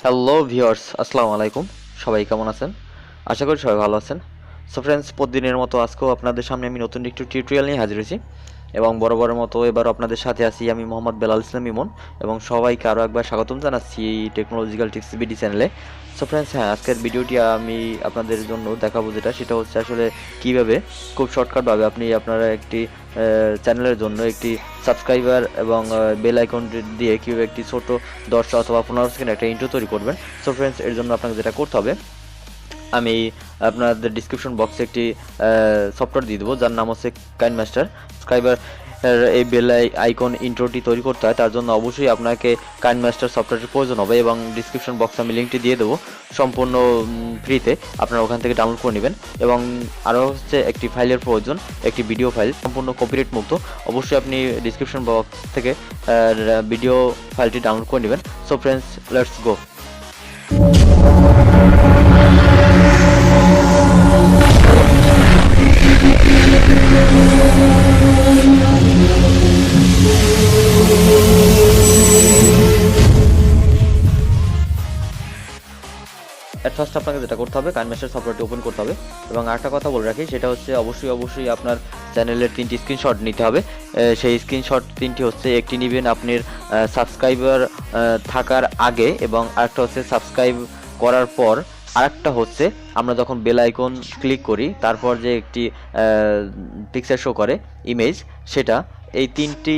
Hello viewers, আসসালামু আলাইকুম। সবাই কেমন আছেন? আশা করি সবাই ভালো আছেন। সো ফ্রেন্ডস, প্রতিদিনের মতো আজকেও আপনাদের সামনে আমি নতুন একটু টিউটোরিয়াল নিয়ে হাজির হয়েছি এবং বরাবরের মতো এবারও আপনাদের সাথে আছি আমি মোহাম্মদ বেলাল ইসলাম ইমন এবং সবাইকে আরও একবার স্বাগতম জানাচ্ছি এই টেকনোলজিক্যাল টিপস বিডি চ্যানেলে। সো ফ্রেন্ডস, হ্যাঁ, আজকের ভিডিওটি আমি আপনাদের জন্য দেখাবো সেটা হচ্ছে আসলে কীভাবে খুব শর্টকাটভাবে আপনি আপনারা একটি চ্যানেলের জন্য একটি সাবস্ক্রাইবার এবং বেল আইকন দিয়ে কীভাবে একটি ছোট 10 অথবা 15 সেকেন্ড একটা ইন্ট্রো তৈরি করবেন। সো ফ্রেন্ডস, এর জন্য আপনাকে যেটা করতে হবে, আমি আপনাদের ডিসক্রিপশন বক্সে একটি সফটওয়্যার দিয়ে দেবো যার নাম হচ্ছে কাইনমাস্টার। সাবস্ক্রাইবার এই বেল আইকন ইন্ট্রোটি তৈরি করতে হয়, তার জন্য অবশ্যই আপনাকে কাইনমাস্টার সফটওয়্যারের প্রয়োজন হবে এবং ডিসক্রিপশন বক্সে আমি লিঙ্কটি দিয়ে দেবো সম্পূর্ণ ফ্রিতে। আপনারা ওখান থেকে ডাউনলোড করে নেবেন এবং আরও হচ্ছে একটি ফাইলের প্রয়োজন, একটি ভিডিও ফাইল সম্পূর্ণ কপিরাইট মুক্ত। অবশ্যই আপনি ডিসক্রিপশন বক্স থেকে ভিডিও ফাইলটি ডাউনলোড করে নেবেন। So friends, let's go. At first আপনাকে যেটা করতে হবে, কাইনমাস্টার সফটওয়্যারটি ওপেন করতে হবে এবং আরেকটা কথা বলে রাখি, সেটা হচ্ছে অবশ্যই আপনার চ্যানেলের 3টি স্ক্রিনশট নিতে হবে। সেই স্ক্রিনশট 3টি হচ্ছে, একটি নেবেন আপনার সাবস্ক্রাইবার থাকার আগে এবং আরেকটা হচ্ছে সাবস্ক্রাইব করার পর, আরেকটা হচ্ছে আমরা যখন বেল আইকন ক্লিক করি তারপর যে একটি পিকচার শো করে ইমেজ, সেটা। এই 3টি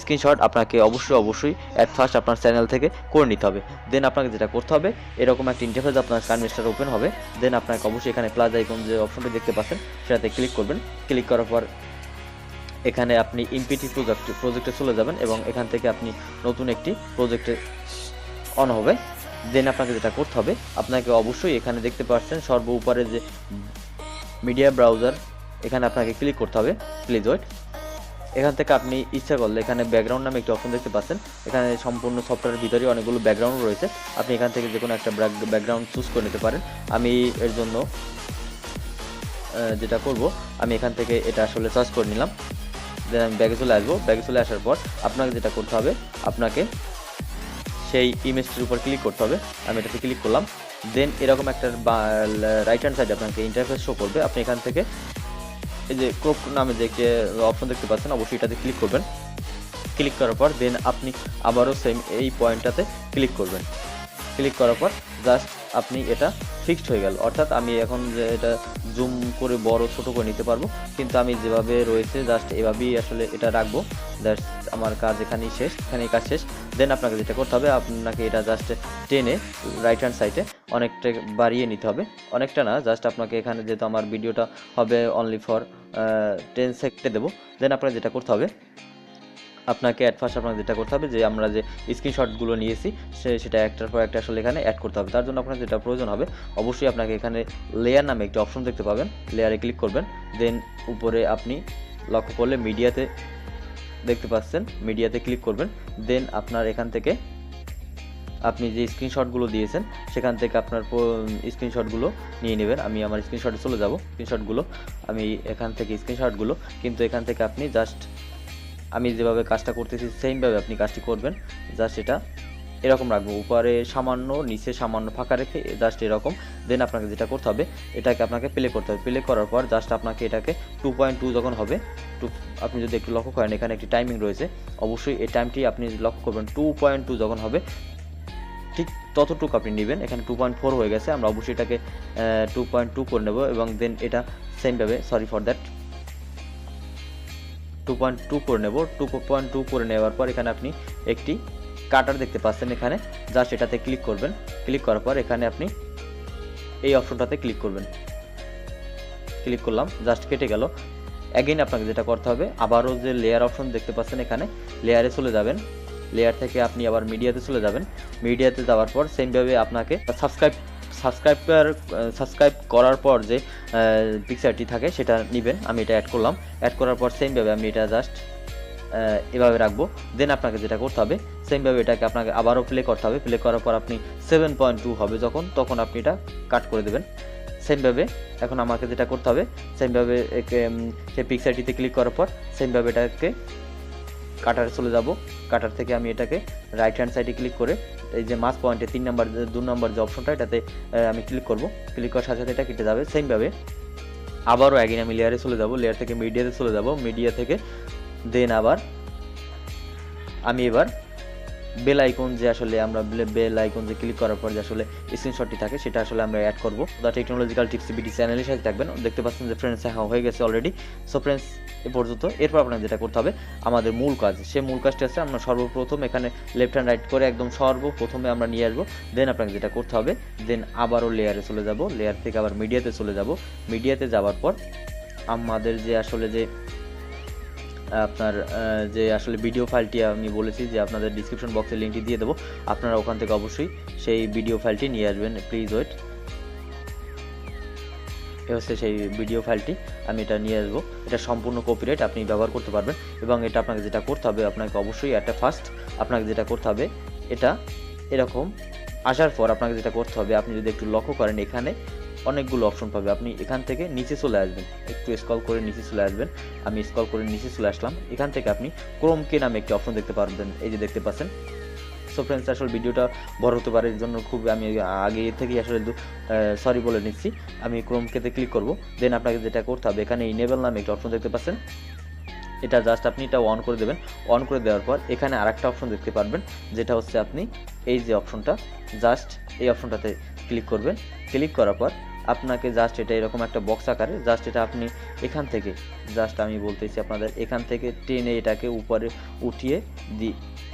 স্ক্রিনশট আপনাকে অবশ্যই অ্যাট ফার্স্ট আপনার চ্যানেল থেকে করে নিতে হবে। দেন আপনাকে যেটা করতে হবে, এরকম একটা ইন্টারফেস আপনার কাইনমাস্টার ওপেন হবে। দেন আপনাকে অবশ্যই এখানে প্লাস আইকন যে অপশনটি দেখতে পাচ্ছেন সেটাতে ক্লিক করবেন। ক্লিক করার পর এখানে আপনি এমপিটি প্রজেক্টে চলে যাবেন এবং এখান থেকে আপনি নতুন একটি প্রজেক্টে অন হবে। দেন আপনাকে যেটা করতে হবে, আপনাকে অবশ্যই এখানে দেখতে পাচ্ছেন সর্ব উপরে যে মিডিয়া ব্রাউজার, এখানে আপনাকে ক্লিক করতে হবে। Please wait. এখান থেকে আপনি ইচ্ছা করলে এখানে ব্যাকগ্রাউন্ড নামে একটি অপশন দেখতে পাচ্ছেন। এখানে সম্পূর্ণ সফটওয়্যারের ভিতরে অনেকগুলো ব্যাকগ্রাউন্ড রয়েছে, আপনি এখান থেকে যে কোনো একটা ব্যাকগ্রাউন্ড চুজ করে নিতে পারেন। আমি এর জন্য যেটা করব, আমি এখান থেকে এটা আসলে সার্চ করে নিলাম। দেন আমি ব্যাগে চলে আসবো। ব্যাগে চলে আসার পর আপনাকে যেটা করতে হবে, আপনাকে সেই ইমেজটির উপর ক্লিক করতে হবে। আমি এটাতে ক্লিক করলাম। দেন এরকম একটা রাইট হ্যান্ড সাইডে আপনাকে ইন্টারফেস শো করবে। আপনি এখান থেকে এই যে ক্রপ নামে যে একটি অপশন দেখতে পাচ্ছেন, অবশ্যই এটাতে ক্লিক করবেন। ক্লিক করার পর দেন আপনি আবারও সেম এই পয়েন্টটাতে ক্লিক করবেন। ক্লিক করার পর জাস্ট আপনি এটা ফিক্সড হয়ে গেল, অর্থাৎ আমি এখন যে এটা জুম করে বড় ছোট করে নিতে পারবো, কিন্তু আমি যেভাবে রয়েছে জাস্ট এভাবেই আসলে এটা রাখবো। দ্যাটস আমার কাজ এখানেই শেষ, এখানেই কাজ শেষ। দেন আপনাকে যেটা করতে হবে, আপনাকে এটা জাস্ট টেনে রাইট হ্যান্ড সাইডে অনেকটা বাড়িয়ে নিতে হবে। অনেকটা না, জাস্ট আপনাকে এখানে যেহেতু আমার ভিডিওটা হবে অনলি ফর 10 সেকেন্ডে দেবো। দেন আপনাকে যেটা করতে হবে, আপনাকে অ্যাট ফার্স্ট আপনাকে যেটা করতে হবে, যে আমরা যে স্ক্রিনশটগুলো নিয়েছি সেটা একটার পর একটা আসলে এখানে অ্যাড করতে হবে। তার জন্য আপনার যেটা প্রয়োজন হবে, অবশ্যই আপনাকে এখানে লেয়ার নামে একটি অপশন দেখতে পাবেন। লেয়ারে ক্লিক করবেন। দেন উপরে আপনি লক্ষ্য করলে মিডিয়াতে দেখতে পাচ্ছেন, মিডিয়াতে ক্লিক করবেন। দেন আপনার এখান থেকে আপনি যে স্ক্রিনশটগুলো দিয়েছেন সেখান থেকে আপনার স্ক্রিনশটগুলো নিয়ে নেবেন। আমি আমার স্ক্রিনশটে চলে যাব। স্ক্রিনশটগুলো আমি এখান থেকে স্ক্রিনশটগুলো কিন্তু এখান থেকে আপনি জাস্ট আমি যেভাবে কাজটা করতেছি সেমভাবে আপনি কাজটি করবেন। জাস্ট এটা এরকম রাখবো, উপরে সামান্য নিচে সামান্য ফাঁকা রেখে জাস্ট এরকম। দেন আপনাকে যেটা করতে হবে, এটাকে আপনাকে প্লে করতে হবে। প্লে করার পর জাস্ট আপনাকে এটাকে 2.2 যখন হবে, আপনি যদি একটু লক্ষ্য করেন এখানে একটি টাইমিং রয়েছে, অবশ্যই এই টাইমটি আপনি লক্ষ্য করবেন। 2.2 যখন হবে ঠিক ততটুকু আপনি নেবেন। এখানে 2.4 হয়ে গেছে, আমরা অবশ্যই এটাকে 2.2 করে নেব এবং দেন এটা সেমভাবে, সরি ফর দ্যাট, 2.2 করে নেব। 2.2 করে নেওয়ার পর এখানে আপনি একটি কাটার দেখতে পাচ্ছেন, এখানে জাস্ট এটাতে ক্লিক করবেন। ক্লিক করার পর এখানে আপনি এই অপশনটাতে ক্লিক করবেন। ক্লিক করলাম, জাস্ট কেটে গেল। অ্যাগেইন আপনাকে যেটা করতে হবে, আবারও যে লেয়ার অপশন দেখতে পাচ্ছেন এখানে লেয়ারে চলে যাবেন। লেয়ার থেকে আপনি আবার মিডিয়াতে চলে যাবেন। মিডিয়াতে যাওয়ার পর সেমভাবে আপনাকে সাবস্ক্রাইব করার পর যে পিকচারটি থাকে সেটা নেবেন। আমি এটা অ্যাড করলাম। অ্যাড করার পর সেমভাবে আমি এটা জাস্ট এভাবে রাখবো। দেন আপনাকে যেটা করতে হবে, সেমভাবে এটাকে আপনাকে আবারও প্লে করতে হবে। প্লে করার পর আপনি 7.2 হবে তখন আপনি এটা কাট করে দেবেন সেমভাবে। এখন আমাকে যেটা করতে হবে, সেমভাবে সেই পিকচারটিতে ক্লিক করার পর সেমভাবে এটাকে কাটারে চলে যাব। কাটার থেকে আমি এটাকে রাইট হ্যান্ড সাইডে ক্লিক করে এই যে মাস পয়েন্টে 2 নম্বর যে অপশনটা এটাতে আমি ক্লিক করব। ক্লিক করার সাথে সাথে এটা কেটে যাবে। সেমভাবে আবারও অ্যাগেন আমি লেয়ারে চলে যাব, লেয়ার থেকে মিডিয়াতে চলে যাব, মিডিয়া থেকে দেন আবার আমি এবার বেল আইকন যে আসলে আমরা বেল আইকন যে ক্লিক করার পর যে আসলে স্ক্রিনশটটি থাকে সেটা আসলে আমরা অ্যাড করব। দ্য টেকনোলজিক্যাল টিপস বিডি চ্যানেলের সাথে থাকবেন। দেখতে পাচ্ছেন যে ফ্রেন্ডস হ্যাঁ হয়ে গেছে অলরেডি। সো ফ্রেন্ডস এ পর্যন্ত। এরপর আপনাকে যেটা করতে হবে আমাদের মূল কাজ, সেই মূল কাজটি আছে আমরা সর্বপ্রথম এখানে লেফট হ্যান্ড রাইট করে একদম সর্বপ্রথমে আমরা নিয়ে আসবো। দেন আপনাকে যেটা করতে হবে দেন আবারও লেয়ারে চলে যাব, লেয়ার থেকে আবার মিডিয়াতে চলে যাব। মিডিয়াতে যাওয়ার পর আমাদের যে আসলে যে আপনার যে আসলে ভিডিও ফাইলটি আমি বলেছি যে আপনাদের ডিসক্রিপশন বক্সে লিঙ্কটি দিয়ে দেবো, আপনারা ওখান থেকে অবশ্যই সেই ভিডিও ফাইলটি নিয়ে আসবেন। Please wait. এ হচ্ছে সেই ভিডিও ফাইলটি, আমি এটা নিয়ে আসবো। এটা সম্পূর্ণ কপিরাইট, আপনি ব্যবহার করতে পারবেন। এবং এটা আপনাকে যেটা করতে হবে আপনাকে অবশ্যই একটা ফার্স্ট আপনাকে যেটা করতে হবে এটা এরকম আসার পর আপনাকে যেটা করতে হবে, আপনি যদি একটু লক্ষ্য করেন এখানে অনেকগুলো অপশন পাবে। আপনি এখান থেকে নিচে চলে আসবেন, একটু স্ক্রল করে নিচে চলে আসবেন। আমি স্ক্রল করে নিচে চলে আসলাম। এখান থেকে আপনি ক্রোমকে নামে একটি অপশন দেখতে পারবেন, এই যে দেখতে পাচ্ছেন। সো ফ্রেন্ডস আসলে ভিডিওটা বড় হতে পারে, এর জন্য খুব আমি আগে থেকেই আসলে সরি বলে নিচ্ছি। আমি ক্রোমকেতে ক্লিক করব। দেন আপনাকে যেটা করতে হবে এখানে ইনেবল নামে একটা অপশন দেখতে পাচ্ছেন, এটা জাস্ট আপনি এটা অন করে দেবেন। অন করে দেওয়ার পর এখানে আরেকটা অপশন দেখতে পারবেন, যেটা হচ্ছে আপনি এই যে অপশনটা জাস্ট এই অপশনটাতে ক্লিক করবেন। ক্লিক করার পর আপনাকে জাস্ট এটা এরকম একটা বক্স আকারে জাস্ট এটা আপনি এখান থেকে জাস্ট আমি বলতেছি আপনাদের এখান থেকে টেনে এটাকে উপরে উঠিয়ে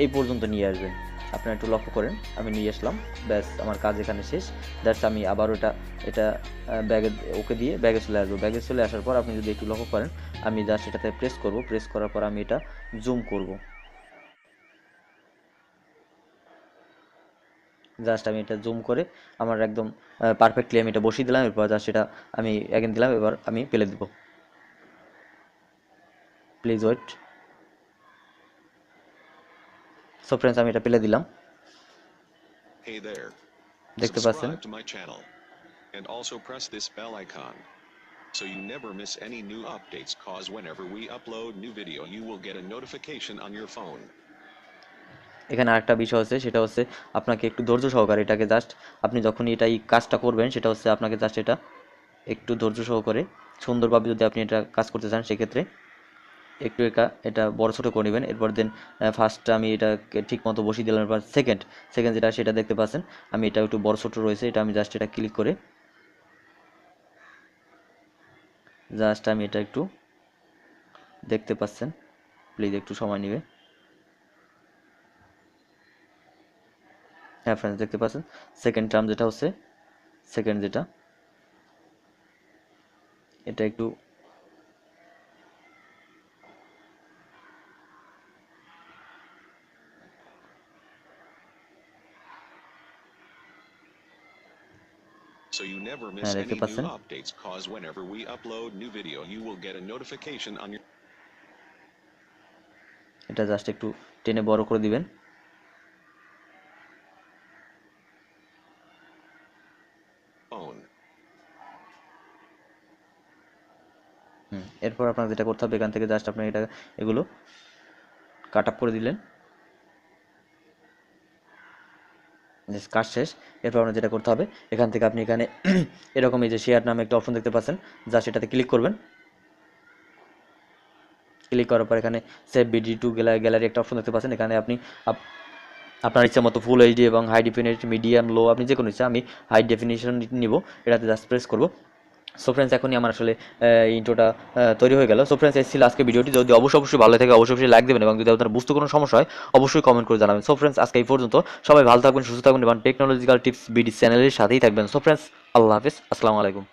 এই পর্যন্ত নিয়ে আসবেন। আপনারা একটু লক্ষ্য করেন, আমি নিয়ে আসলাম, ব্যাস আমার কাজ এখানে শেষ। জাস্ট আমি আবারও এটা ব্যাগে ওকে দিয়ে ব্যাগে চলে আসবো। ব্যাগে চলে আসার পর আপনি যদি একটু লক্ষ্য করেন আমি জাস্ট এটাতে প্রেস করব। প্রেস করার পর আমি এটা জুম করব। জাস্ট আমি এটা জুম করে আমার একদম পারফেক্টলি আমি এটা বসিয়ে দিলাম। এরপর জাস্ট এটা আমি অ্যাগেন দিলাম, এবার আমি পেলে দিব। Please wait. সো ফ্রেন্ডস আমি এটা পেলে দিলাম, Hey there. দেখতে পাচ্ছেন। Subscribe to my channel and also press this bell icon so you never miss any new updates, cause whenever we upload new video you will get a notification on your phone. এখানে আরেকটা বিষয় আছে, সেটা হচ্ছে আপনাকে একটু ধৈর্য সহকারে এটাকে জাস্ট আপনি যখনই এটা এই কাজটা করবেন সেটা হচ্ছে আপনাকে জাস্ট এটা একটু ধৈর্য সহকারে সুন্দরভাবে যদি আপনি এটা কাজ করতে চান সেক্ষেত্রে একটু এটা বড় ছোটো করে নেবেন। এরপর দেন ফার্স্ট আমি এটাকে ঠিক মতো বসিয়ে দিলাম। এরপর সেকেন্ড যেটা সেটা দেখতে পাচ্ছেন আমি এটা একটু বড় ছোটো রয়েছে, এটা আমি জাস্ট এটা ক্লিক করে জাস্ট আমি এটা একটু দেখতে পাচ্ছেন, প্লিজ একটু সময় নেবে। হ্যাঁ ফ্রেন্ডস দেখতে পাচ্ছেন সেকেন্ড টার্ম যেটা হচ্ছে সেকেন্ড যেটা এটা একটু So you never miss দেখতে any পাচ্ছেন। new updates, cause whenever we upload new video you will get a notification on your এটা জাস্ট একটু টেনে বড় করে দিবেন। phone. এরপর আপনাকে যেটা করতে হবে এখান থেকে জাস্ট আপনি এগুলো কাট আপ করে দিলেন, কাজ শেষ। এরপর আপনার যেটা করতে হবে এখান থেকে আপনি এখানে এরকম এই যে শেয়ার নামে একটা অপশন দেখতে পাচ্ছেন, জাস্ট সেটাতে ক্লিক করবেন। ক্লিক করার পর এখানে সেভ ভিডিও টু গ্যালারি একটা অপশন দেখতে পাচ্ছেন, এখানে আপনি আপনার ইচ্ছা মতো ফুল এইচডি এবং হাই ডেফিনিশন, মিডিয়াম, লো, আপনি যে কোনো ইচ্ছা। আমি হাই ডেফিনিশন নিব, এটাতে জাস্ট প্রেস করব। সো ফ্রেন্ডস এখনই আমার আসলে ইন্ট্রোটা তৈরি হয়ে গেল। সো ফ্রেন্ডস এই ছিল আজকে ভিডিওটি। যদি অবশ্যই ভালো থাকে অবশ্যই লাইক দেবেন এবং যদি আপনার বুঝতে কোনো সমস্যা হয় অবশ্যই কমেন্ট করে জানাবেন। সো ফ্রেন্ডস আজকে এই পর্যন্ত, সবাই ভালো থাকবেন, সুস্থ থাকবেন এবং টেকনোলজিক্যাল টিপস বিডি চ্যানেলের সাথেই থাকবেন। সো ফ্রেন্ডস আল্লাহ হাফিজ, আসসালামু আলাইকুম।